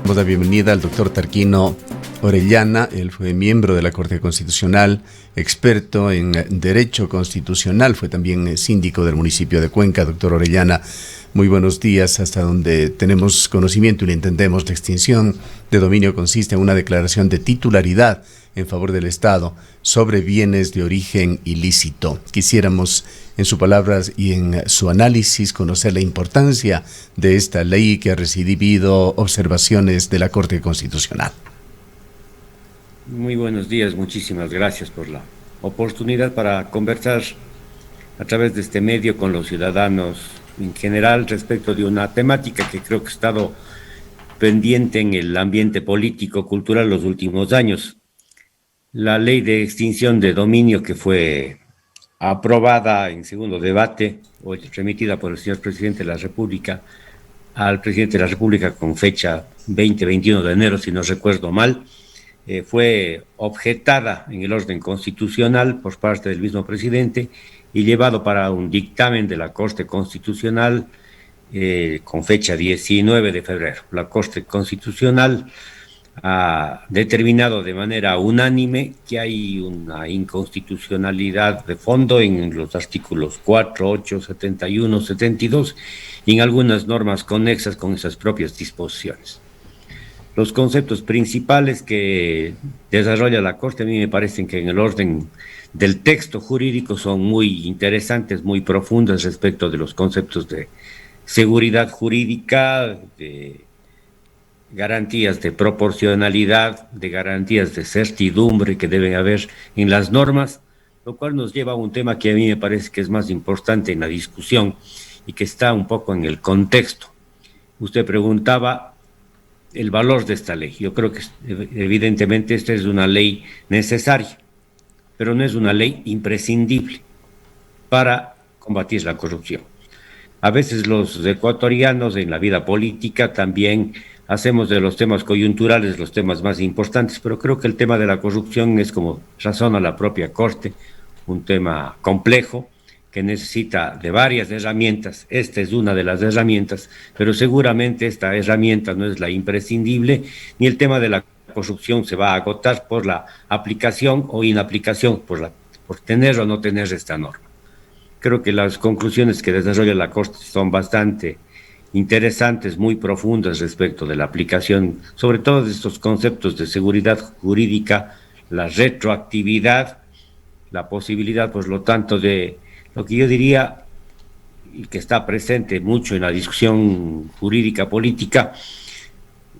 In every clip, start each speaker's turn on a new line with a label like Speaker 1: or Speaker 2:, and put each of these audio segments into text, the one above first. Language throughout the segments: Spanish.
Speaker 1: Damos la bienvenida al doctor Tarquino Orellana. Él fue miembro de la Corte Constitucional, experto en Derecho Constitucional, fue también síndico del municipio de Cuenca. Doctor Orellana, muy buenos días. Hasta donde tenemos conocimiento y le entendemos, la extinción de dominio consiste en una declaración de titularidad en favor del Estado sobre bienes de origen ilícito. Quisiéramos, en sus palabras y en su análisis, conocer la importancia de esta ley que ha recibido observaciones de la Corte Constitucional.
Speaker 2: Muy buenos días, muchísimas gracias por la oportunidad para conversar a través de este medio con los ciudadanos en general respecto de una temática que creo que ha estado pendiente en el ambiente político, cultural los últimos años. La ley de extinción de dominio que fue aprobada en segundo debate, o remitida por el señor presidente de la República al presidente de la República con fecha 20-21 de enero, si no recuerdo mal, fue objetada en el orden constitucional por parte del mismo presidente y llevado para un dictamen de la Corte Constitucional con fecha 19 de febrero. La Corte Constitucional ha determinado de manera unánime que hay una inconstitucionalidad de fondo en los artículos 4, 8, 71, 72 y en algunas normas conexas con esas propias disposiciones. Los conceptos principales que desarrolla la Corte a mí me parecen que en el orden del texto jurídico son muy interesantes, muy profundas respecto de los conceptos de seguridad jurídica, de garantías de proporcionalidad, de garantías de certidumbre que deben haber en las normas, lo cual nos lleva a un tema que a mí me parece que es más importante en la discusión y que está un poco en el contexto. Usted preguntaba el valor de esta ley. Yo creo que evidentemente esta es una ley necesaria, pero no es una ley imprescindible para combatir la corrupción. A veces los ecuatorianos en la vida política también hacemos de los temas coyunturales los temas más importantes, pero creo que el tema de la corrupción es, como razona la propia Corte, un tema complejo que necesita de varias herramientas. Esta es una de las herramientas, pero seguramente esta herramienta no es la imprescindible, ni el tema de la corrupción se va a agotar por la aplicación o inaplicación, por tener o no tener esta norma. Creo que las conclusiones que desarrolla la Corte son bastante interesantes, muy profundas respecto de la aplicación, sobre todo de estos conceptos de seguridad jurídica, la retroactividad, la posibilidad, por lo tanto, de lo que yo diría, y que está presente mucho en la discusión jurídica política,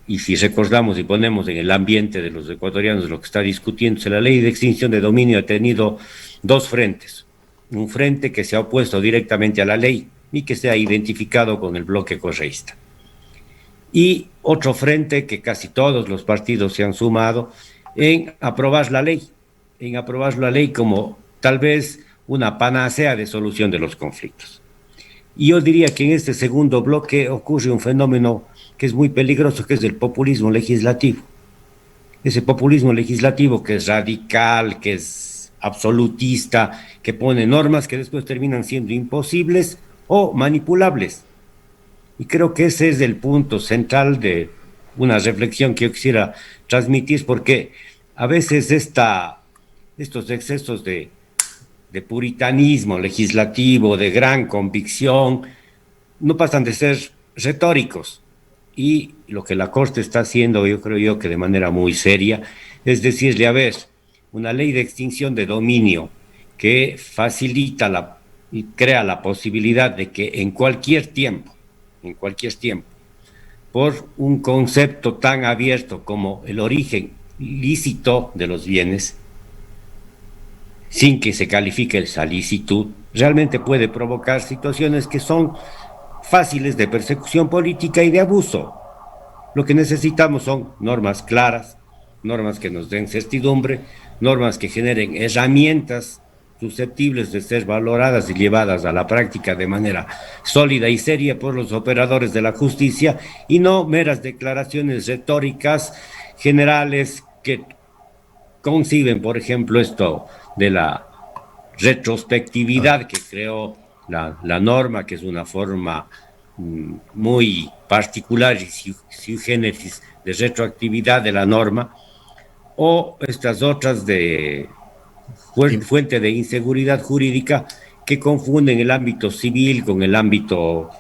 Speaker 2: y si recordamos y ponemos en el ambiente de los ecuatorianos lo que está discutiéndose, la ley de extinción de dominio ha tenido dos frentes. Un frente que se ha opuesto directamente a la ley y que se ha identificado con el bloque correísta. Y otro frente que casi todos los partidos se han sumado en aprobar la ley como tal vez una panacea de solución de los conflictos. Y yo diría que en este segundo bloque ocurre un fenómeno que es muy peligroso, que es el populismo legislativo. Ese populismo legislativo que es radical, que es absolutista, que pone normas que después terminan siendo imposibles o manipulables. Y creo que ese es el punto central de una reflexión que yo quisiera transmitir, porque a veces estos excesos de puritanismo legislativo, de gran convicción, no pasan de ser retóricos. Y lo que la Corte está haciendo, yo creo que de manera muy seria, es decirle, a ver, una ley de extinción de dominio que facilita y crea la posibilidad de que en cualquier tiempo, por un concepto tan abierto como el origen lícito de los bienes, sin que se califique esa licitud, realmente puede provocar situaciones que son fáciles de persecución política y de abuso. Lo que necesitamos son normas claras, normas que nos den certidumbre, normas que generen herramientas susceptibles de ser valoradas y llevadas a la práctica de manera sólida y seria por los operadores de la justicia, y no meras declaraciones retóricas generales que conciben, por ejemplo, esto de la retrospectividad que creó la norma, que es una forma muy particular y sui generis de retroactividad de la norma, o estas otras de fuente de inseguridad jurídica que confunden el ámbito civil con el ámbito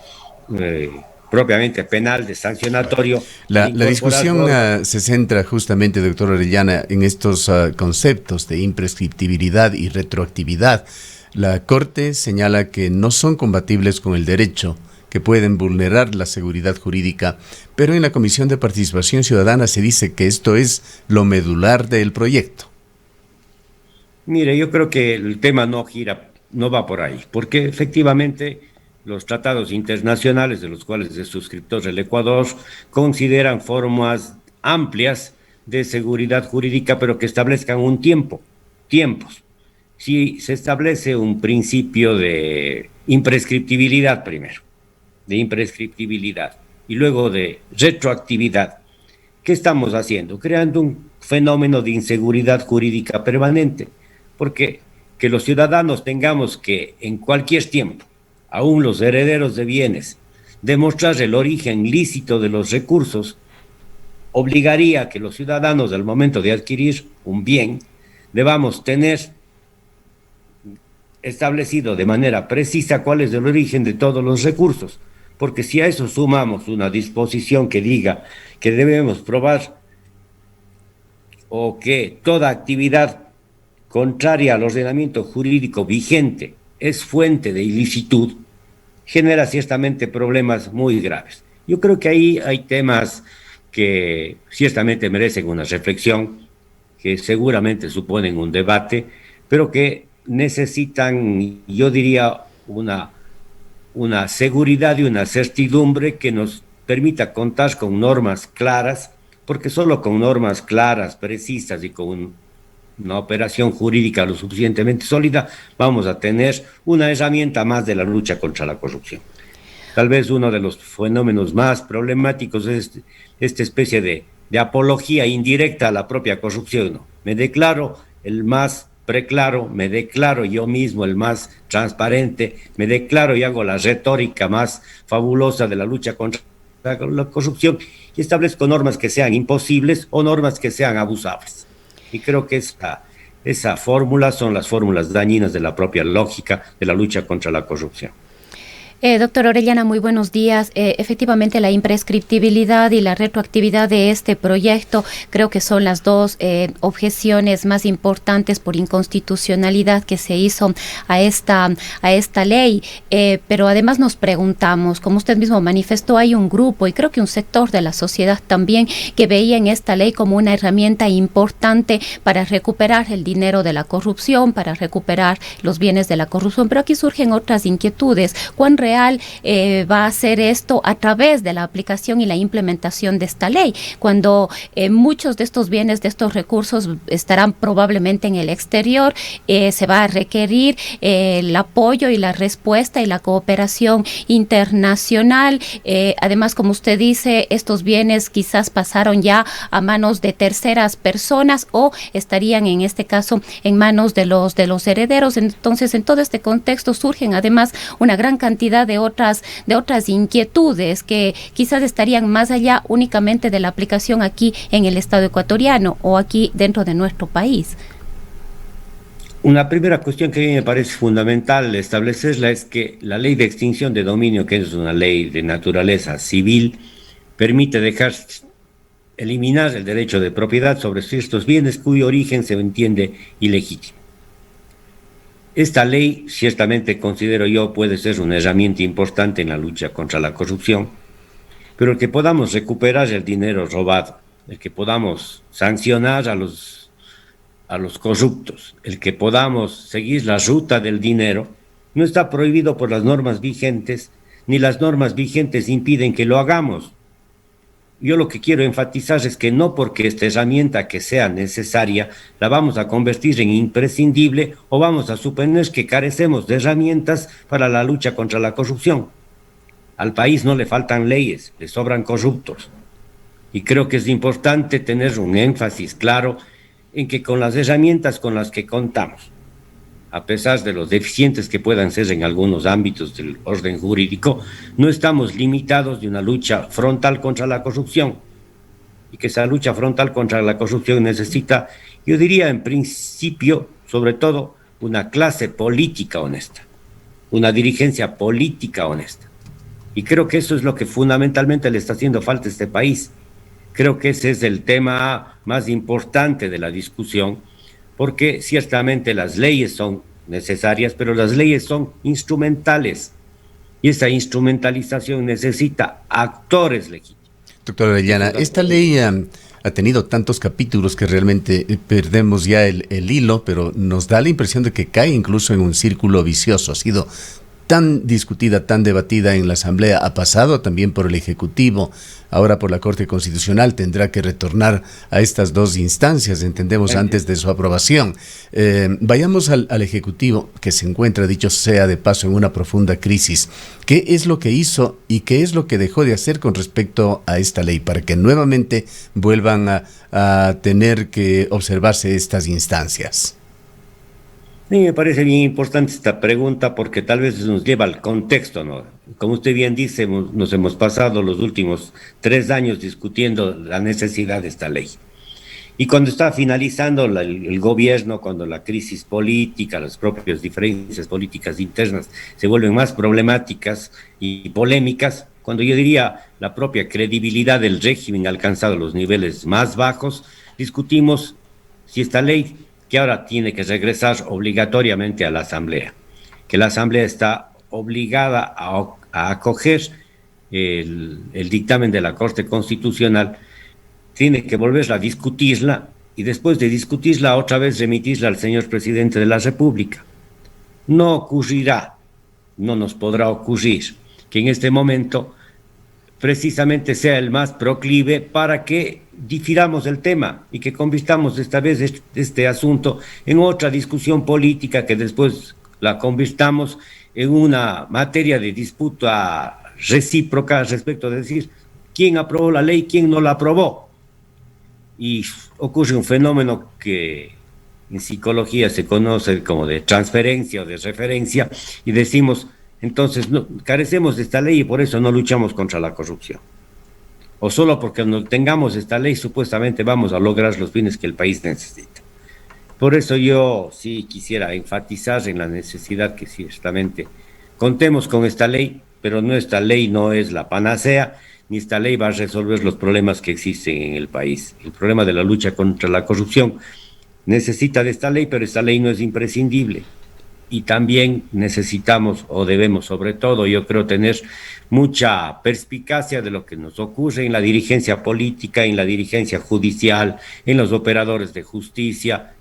Speaker 2: propiamente penal, de sancionatorio, al
Speaker 1: La
Speaker 2: incorporar
Speaker 1: discusión
Speaker 2: normas.
Speaker 1: se centra justamente, doctor Orellana, en estos conceptos de imprescriptibilidad y retroactividad. La Corte señala que no son compatibles con el derecho, que pueden vulnerar la seguridad jurídica, pero en la Comisión de Participación Ciudadana se dice que esto es lo medular del proyecto.
Speaker 2: Mire, yo creo que el tema no va por ahí, porque efectivamente los tratados internacionales de los cuales es suscriptor el Ecuador consideran formas amplias de seguridad jurídica, pero que establezcan tiempos. Si se establece un principio de imprescriptibilidad primero, de imprescriptibilidad y luego de retroactividad, ¿qué estamos haciendo? Creando un fenómeno de inseguridad jurídica permanente, porque que los ciudadanos tengamos que en cualquier tiempo, aún los herederos de bienes, demostrar el origen lícito de los recursos, obligaría a que los ciudadanos al momento de adquirir un bien debamos tener establecido de manera precisa cuál es el origen de todos los recursos, porque si a eso sumamos una disposición que diga que debemos probar o que toda actividad contraria al ordenamiento jurídico vigente es fuente de ilicitud, genera ciertamente problemas muy graves. Yo creo que ahí hay temas que ciertamente merecen una reflexión, que seguramente suponen un debate, pero que necesitan, yo diría, una seguridad y una certidumbre que nos permita contar con normas claras, porque solo con normas claras, precisas y con una operación jurídica lo suficientemente sólida, vamos a tener una herramienta más de la lucha contra la corrupción. Tal vez uno de los fenómenos más problemáticos es esta especie de apología indirecta a la propia corrupción, ¿no? Me declaro el más preclaro, me declaro yo mismo el más transparente, me declaro y hago la retórica más fabulosa de la lucha contra la corrupción y establezco normas que sean imposibles o normas que sean abusables. Y creo que esa fórmula son las fórmulas dañinas de la propia lógica de la lucha contra la corrupción.
Speaker 3: Doctor Orellana, muy buenos días. Efectivamente, la imprescriptibilidad y la retroactividad de este proyecto creo que son las dos objeciones más importantes por inconstitucionalidad que se hizo a esta ley. Pero además nos preguntamos, como usted mismo manifestó, hay un grupo y creo que un sector de la sociedad también que veía en esta ley como una herramienta importante para recuperar el dinero de la corrupción, para recuperar los bienes de la corrupción. Pero aquí surgen otras inquietudes. ¿Cuán real va a ser esto a través de la aplicación y la implementación de esta ley, cuando muchos de estos bienes, de estos recursos estarán probablemente en el exterior? Se va a requerir el apoyo y la respuesta y la cooperación internacional. Además, como usted dice, estos bienes quizás pasaron ya a manos de terceras personas o estarían en este caso en manos de los herederos. Entonces, en todo este contexto surgen además una gran cantidad de otras inquietudes que quizás estarían más allá únicamente de la aplicación aquí en el Estado ecuatoriano o aquí dentro de nuestro país.
Speaker 2: Una primera cuestión que a mí me parece fundamental establecerla es que la ley de extinción de dominio, que es una ley de naturaleza civil, permite eliminar el derecho de propiedad sobre ciertos bienes cuyo origen se entiende ilegítimo. Esta ley, ciertamente considero yo, puede ser una herramienta importante en la lucha contra la corrupción, pero el que podamos recuperar el dinero robado, el que podamos sancionar a los corruptos, el que podamos seguir la ruta del dinero, no está prohibido por las normas vigentes, ni las normas vigentes impiden que lo hagamos. Yo lo que quiero enfatizar es que no porque esta herramienta que sea necesaria la vamos a convertir en imprescindible o vamos a suponer que carecemos de herramientas para la lucha contra la corrupción. Al país no le faltan leyes, le sobran corruptos. Y creo que es importante tener un énfasis claro en que con las herramientas con las que contamos, a pesar de los deficientes que puedan ser en algunos ámbitos del orden jurídico, no estamos limitados de una lucha frontal contra la corrupción. Y que esa lucha frontal contra la corrupción necesita, yo diría en principio, sobre todo, una clase política honesta, una dirigencia política honesta. Y creo que eso es lo que fundamentalmente le está haciendo falta a este país. Creo que ese es el tema más importante de la discusión, porque ciertamente las leyes son necesarias, pero las leyes son instrumentales, y esa instrumentalización necesita actores legítimos.
Speaker 1: Doctor Orellana, esta ley ha tenido tantos capítulos que realmente perdemos ya el hilo, pero nos da la impresión de que cae incluso en un círculo vicioso. Ha sido tan discutida, tan debatida en la Asamblea, ha pasado también por el Ejecutivo, ahora por la Corte Constitucional, tendrá que retornar a estas dos instancias, entendemos, antes de su aprobación. Vayamos al Ejecutivo, que se encuentra, dicho sea de paso, en una profunda crisis. ¿Qué es lo que hizo y qué es lo que dejó de hacer con respecto a esta ley para que nuevamente vuelvan a tener que observarse estas instancias?
Speaker 2: Sí, me parece bien importante esta pregunta porque tal vez nos lleva al contexto, ¿no? Como usted bien dice, nos hemos pasado los últimos 3 años discutiendo la necesidad de esta ley. Y cuando está finalizando el gobierno, cuando la crisis política, las propias diferencias políticas internas se vuelven más problemáticas y polémicas, cuando yo diría la propia credibilidad del régimen ha alcanzado los niveles más bajos, discutimos si esta ley, que ahora tiene que regresar obligatoriamente a la Asamblea, que la Asamblea está obligada a acoger el dictamen de la Corte Constitucional, tiene que volverla a discutirla y después de discutirla otra vez remitirla al señor presidente de la República. No ocurrirá, no nos podrá ocurrir que en este momento precisamente sea el más proclive para que difiramos el tema y que convirtamos esta vez este asunto en otra discusión política que después la convirtamos en una materia de disputa recíproca respecto de decir quién aprobó la ley, quién no la aprobó. Y ocurre un fenómeno que en psicología se conoce como de transferencia o de referencia y decimos, entonces no, carecemos de esta ley y por eso no luchamos contra la corrupción. O solo porque no tengamos esta ley supuestamente vamos a lograr los fines que el país necesita. Por eso yo sí quisiera enfatizar en la necesidad que ciertamente contemos con esta ley, pero esta ley no es la panacea, ni esta ley va a resolver los problemas que existen en el país. El problema de la lucha contra la corrupción necesita de esta ley, pero esta ley no es imprescindible. Y también necesitamos, o debemos sobre todo, yo creo, tener mucha perspicacia de lo que nos ocurre en la dirigencia política, en la dirigencia judicial, en los operadores de justicia,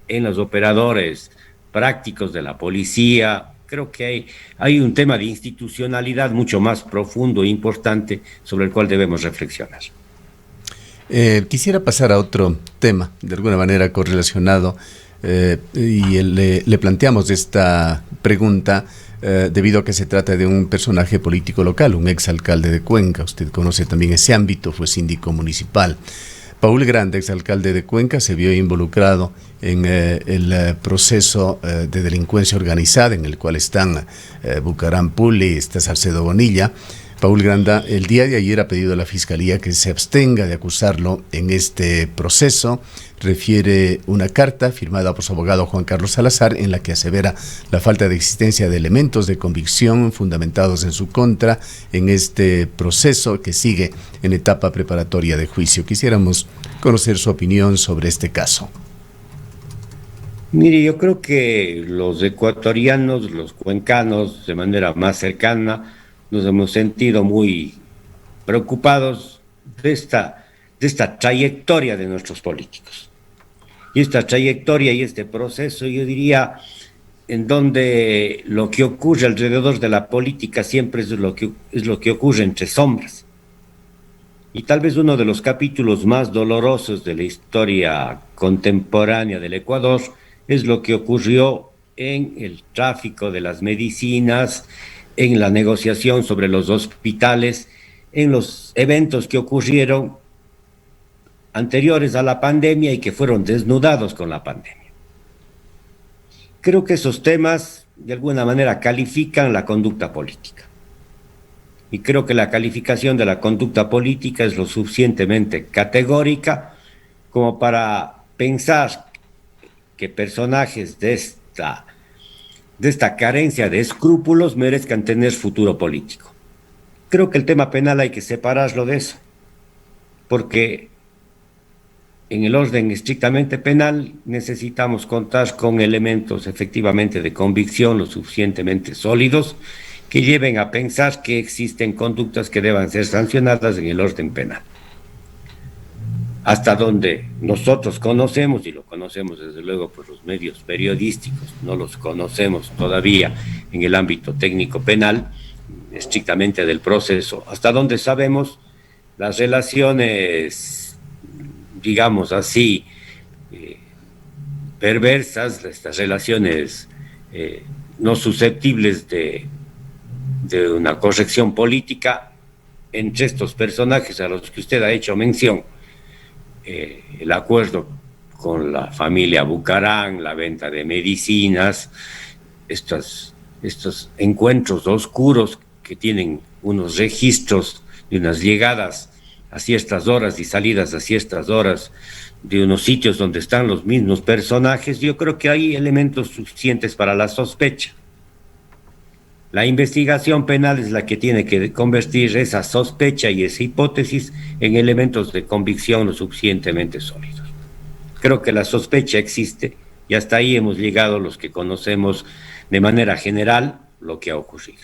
Speaker 2: en los operadores prácticos de la policía. Creo que hay un tema de institucionalidad mucho más profundo e importante sobre el cual debemos reflexionar.
Speaker 1: Quisiera pasar a otro tema, de alguna manera correlacionado, y le planteamos esta pregunta debido a que se trata de un personaje político local, un exalcalde de Cuenca. Usted conoce también ese ámbito, fue síndico municipal. Paul Granda, exalcalde de Cuenca, se vio involucrado en el proceso de delincuencia organizada en el cual están Bucaram Puli, está Salcedo Bonilla. Paul Granda el día de ayer ha pedido a la Fiscalía que se abstenga de acusarlo en este proceso. Refiere una carta firmada por su abogado Juan Carlos Salazar en la que asevera la falta de existencia de elementos de convicción fundamentados en su contra en este proceso que sigue en etapa preparatoria de juicio. Quisiéramos conocer su opinión sobre este caso.
Speaker 2: Mire, yo creo que los ecuatorianos, los cuencanos, de manera más cercana, nos hemos sentido muy preocupados de esta trayectoria de nuestros políticos. Y esta trayectoria y este proceso, yo diría, en donde lo que ocurre alrededor de la política siempre es lo que ocurre entre sombras. Y tal vez uno de los capítulos más dolorosos de la historia contemporánea del Ecuador es lo que ocurrió en el tráfico de las medicinas, en la negociación sobre los hospitales, en los eventos que ocurrieron anteriores a la pandemia y que fueron desnudados con la pandemia. creo que esos temas de alguna manera califican la conducta política. Y creo que la calificación de la conducta política es lo suficientemente categórica como para pensar que personajes de esta carencia de escrúpulos merezcan tener futuro político. Creo que el tema penal hay que separarlo de eso, porque en el orden estrictamente penal necesitamos contar con elementos efectivamente de convicción lo suficientemente sólidos que lleven a pensar que existen conductas que deban ser sancionadas en el orden penal. Hasta donde nosotros conocemos, y lo conocemos desde luego por los medios periodísticos, no los conocemos todavía en el ámbito técnico penal, estrictamente del proceso, hasta donde sabemos las relaciones, digamos así, perversas, estas relaciones no susceptibles de una corrección política entre estos personajes a los que usted ha hecho mención. El acuerdo con la familia Bucarán, la venta de medicinas, estos encuentros oscuros que tienen unos registros de unas llegadas a ciertas horas y salidas a ciertas horas de unos sitios donde están los mismos personajes, yo creo que hay elementos suficientes para la sospecha. La investigación penal es la que tiene que convertir esa sospecha y esa hipótesis en elementos de convicción lo suficientemente sólidos. Creo que la sospecha existe y hasta ahí hemos llegado los que conocemos de manera general lo que ha ocurrido.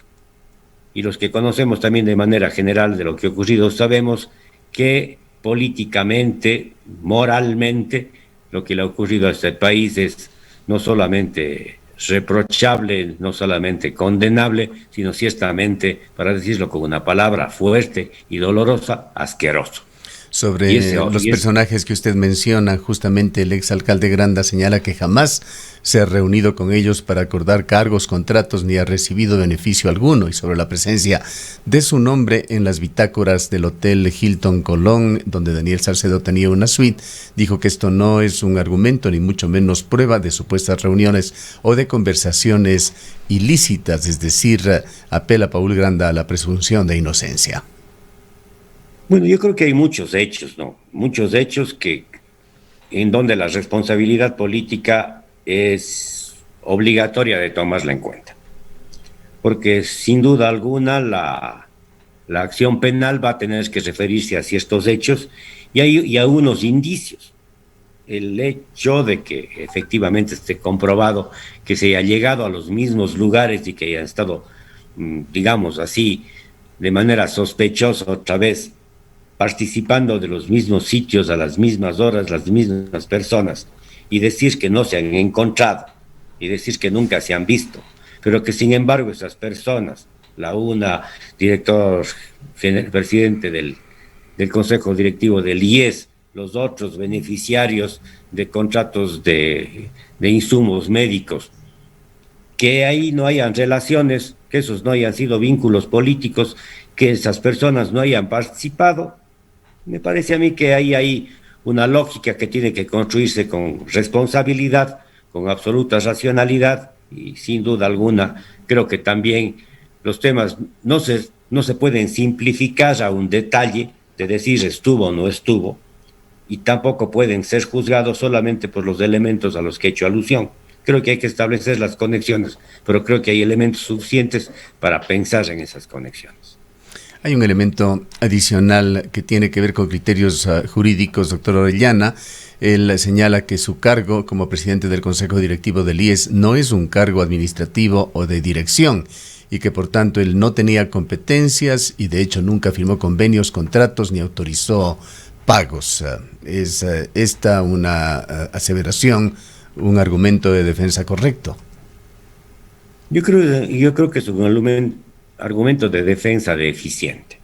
Speaker 2: Y los que conocemos también de manera general de lo que ha ocurrido sabemos que políticamente, moralmente, lo que le ha ocurrido a este país es no solamente reprochable, no solamente condenable, sino ciertamente, para decirlo con una palabra fuerte y dolorosa, asqueroso.
Speaker 1: Sobre los personajes que usted menciona, justamente el exalcalde Granda señala que jamás se ha reunido con ellos para acordar cargos, contratos, ni ha recibido beneficio alguno. Y sobre la presencia de su nombre en las bitácoras del Hotel Hilton Colón, donde Daniel Salcedo tenía una suite, dijo que esto no es un argumento, ni mucho menos prueba de supuestas reuniones o de conversaciones ilícitas, es decir, apela Paul Granda a la presunción de inocencia.
Speaker 2: Bueno, yo creo que hay muchos hechos, ¿no? Muchos hechos en donde la responsabilidad política es obligatoria de tomarla en cuenta. Porque sin duda alguna la acción penal va a tener que referirse a ciertos hechos y a unos indicios. El hecho de que efectivamente esté comprobado que se haya llegado a los mismos lugares y que hayan estado, digamos así, de manera sospechosa otra vez, participando de los mismos sitios a las mismas horas, las mismas personas, y decir que no se han encontrado, y decir que nunca se han visto, pero que sin embargo esas personas, la una director, presidente del Consejo Directivo del IES, los otros beneficiarios de contratos de insumos médicos, que ahí no hayan relaciones, que esos no hayan sido vínculos políticos, que esas personas no hayan participado. Me parece a mí que hay una lógica que tiene que construirse con responsabilidad, con absoluta racionalidad y sin duda alguna creo que también los temas no se pueden simplificar a un detalle de decir estuvo o no estuvo y tampoco pueden ser juzgados solamente por los elementos a los que he hecho alusión. Creo que hay que establecer las conexiones, pero creo que hay elementos suficientes para pensar en esas conexiones.
Speaker 1: Hay un elemento adicional que tiene que ver con criterios jurídicos, doctor Orellana. Él señala que su cargo como presidente del Consejo Directivo del IES no es un cargo administrativo o de dirección y que por tanto él no tenía competencias y de hecho nunca firmó convenios, contratos ni autorizó pagos. ¿Es esta una aseveración, un argumento de defensa correcto?
Speaker 2: Yo creo que es un argumento de defensa deficiente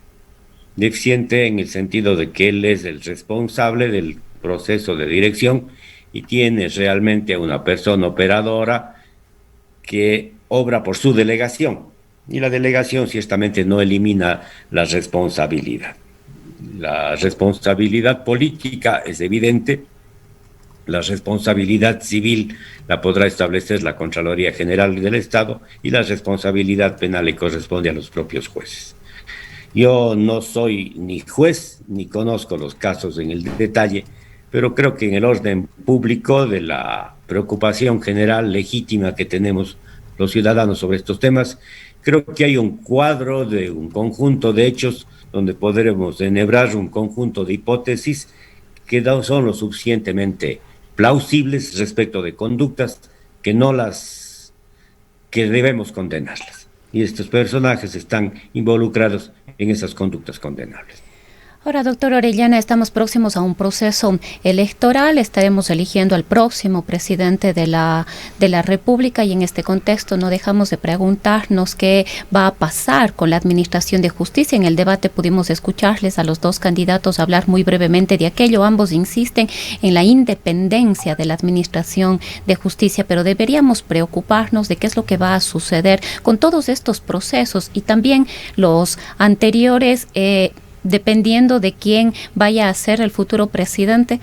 Speaker 2: en el sentido de que él es el responsable del proceso de dirección y tiene realmente a una persona operadora que obra por su delegación y la delegación ciertamente no elimina la responsabilidad. La responsabilidad política es evidente La responsabilidad civil la podrá establecer la Contraloría General del Estado y la responsabilidad penal le corresponde a los propios jueces. Yo no soy ni juez ni conozco los casos en el detalle, pero creo que en el orden público de la preocupación general legítima que tenemos los ciudadanos sobre estos temas, creo que hay un cuadro de un conjunto de hechos donde podremos enhebrar un conjunto de hipótesis que son lo suficientemente plausibles respecto de conductas que debemos condenarlas. Y estos personajes están involucrados en esas conductas condenables.
Speaker 3: Ahora, doctor Orellana, estamos próximos a un proceso electoral, estaremos eligiendo al próximo presidente de la República y en este contexto no dejamos de preguntarnos qué va a pasar con la Administración de Justicia. En el debate pudimos escucharles a los dos candidatos hablar muy brevemente de aquello. Ambos insisten en la independencia de la Administración de Justicia, pero deberíamos preocuparnos de qué es lo que va a suceder con todos estos procesos y también los anteriores, dependiendo de quién vaya a ser el futuro presidente?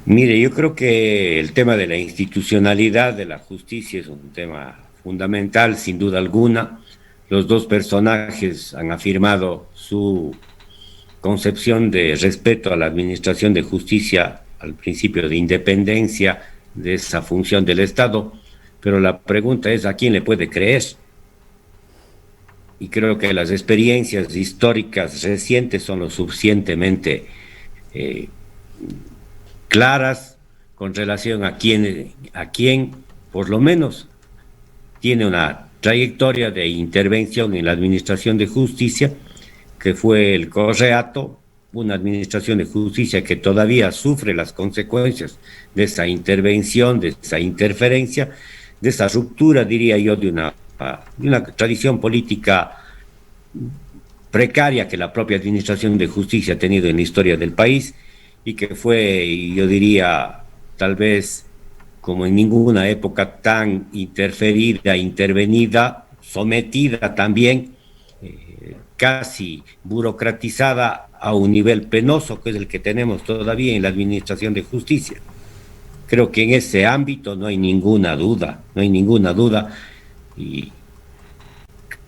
Speaker 2: Mire, yo creo que el tema de la institucionalidad de la justicia es un tema fundamental, sin duda alguna. Los dos personajes han afirmado su concepción de respeto a la administración de justicia, al principio de independencia de esa función del Estado, pero la pregunta es ¿a quién le puede creer? Y creo que las experiencias históricas recientes son lo suficientemente claras con relación a quién, por lo menos, tiene una trayectoria de intervención en la administración de justicia, que fue el Correato, una administración de justicia que todavía sufre las consecuencias de esa intervención, de esa interferencia, de esa ruptura, diría yo, de una tradición política precaria que la propia administración de justicia ha tenido en la historia del país y que fue, yo diría, tal vez como en ninguna época tan interferida, intervenida, sometida también, casi burocratizada a un nivel penoso que es el que tenemos todavía en la administración de justicia. Creo que en ese ámbito no hay ninguna duda, y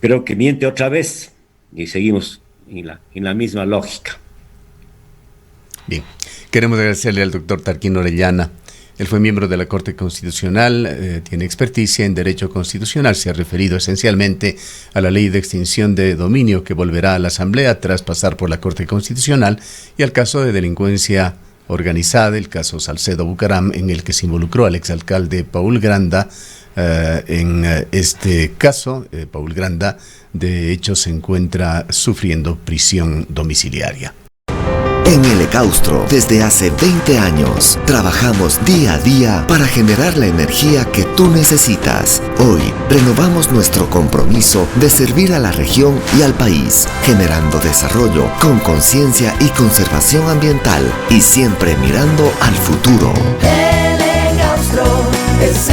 Speaker 2: creo que miente otra vez y seguimos en la misma lógica.
Speaker 1: Bien, queremos agradecerle al doctor Tarquín Orellana. Él fue miembro de la Corte Constitucional, tiene experticia en Derecho Constitucional, se ha referido esencialmente a la ley de extinción de dominio que volverá a la Asamblea tras pasar por la Corte Constitucional y al caso de delincuencia organizada, el caso Salcedo Bucaram, en el que se involucró al exalcalde Paul Granda. En este caso, Paul Granda, de hecho, se encuentra sufriendo prisión domiciliaria.
Speaker 4: En el Ecaustro, desde hace 20 años, trabajamos día a día para generar la energía que tú necesitas. Hoy, renovamos nuestro compromiso de servir a la región y al país, generando desarrollo con conciencia y conservación ambiental y siempre mirando al futuro.
Speaker 5: El Ecaustro es